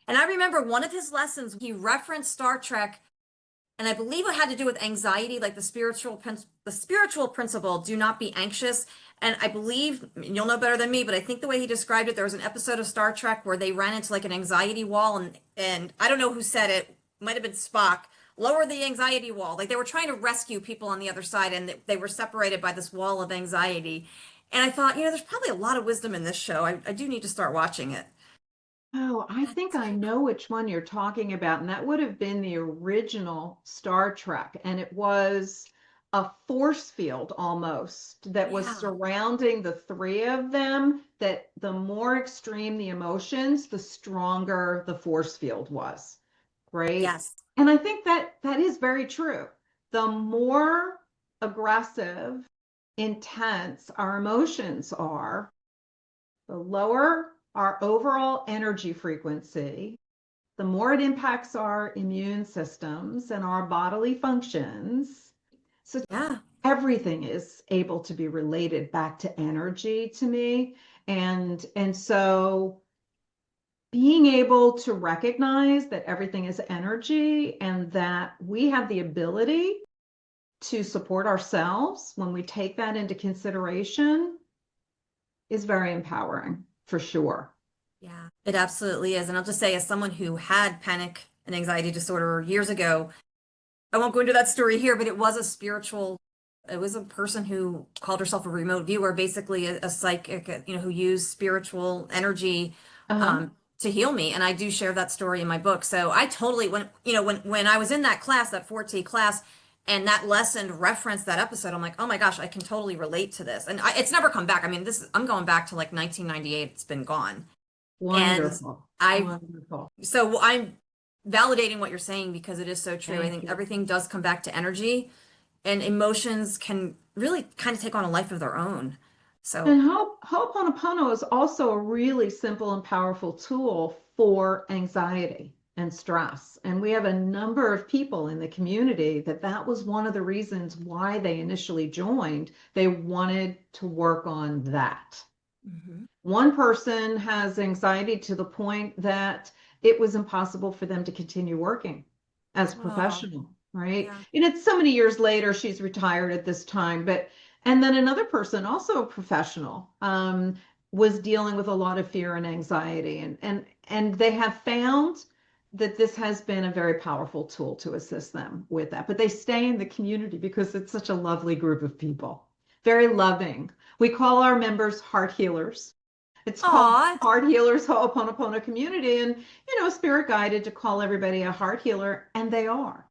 And I remember one of his lessons, he referenced Star Trek, and I believe it had to do with anxiety, like the spiritual principle, do not be anxious. And I believe, you'll know better than me, but I think the way he described it, there was an episode of Star Trek where they ran into like an anxiety wall, and I don't know who said it, might have been Spock, lower the anxiety wall. Like they were trying to rescue people on the other side, and they were separated by this wall of anxiety. And I thought, there's probably a lot of wisdom in this show. I do need to start watching it. Oh, I think I know which one you're talking about. And that would have been the original Star Trek. And it was a force field almost that was Yeah. surrounding the three of them, that the more extreme the emotions, the stronger the force field was. Right. Yes. And I think that is very true. The more aggressive, intense our emotions are, the lower our overall energy frequency, the more it impacts our immune systems and our bodily functions. So Yeah. everything is able to be related back to energy to me. And so being able to recognize that everything is energy and that we have the ability to support ourselves when we take that into consideration is very empowering for sure. Yeah, it absolutely is. And I'll just say, as someone who had panic and anxiety disorder years ago, I won't go into that story here, but it was a person who called herself a remote viewer, basically a psychic, who used spiritual energy Uh-huh. to heal me. And I do share that story in my book. So I totally, when I was in that class, that 4T class, and that lesson referenced that episode, I'm like, oh my gosh, I can totally relate to this. And it's never come back. I mean, I'm going back to like 1998. It's been gone. And Wonderful. I, Wonderful. so I'm validating what you're saying because it is so true. I Thank think you. everything does come back to energy, and emotions can really kind of take on a life of their own. So, And Ho'oponopono is also a really simple and powerful tool for anxiety and stress. And we have a number of people in the community that was one of the reasons why they initially joined. They wanted to work on that. mhm. One person has anxiety to the point that it was impossible for them to continue working as a Oh, professional, right? yeah. And it's so many years later, she's retired at this time, and then another person, also a professional, was dealing with a lot of fear and anxiety. And they have found that this has been a very powerful tool to assist them with that. But they stay in the community because it's such a lovely group of people, very loving. We call our members heart healers. It's called Aw, Heart Healers Ho'oponopono Community, and spirit guided to call everybody a heart healer, and they are.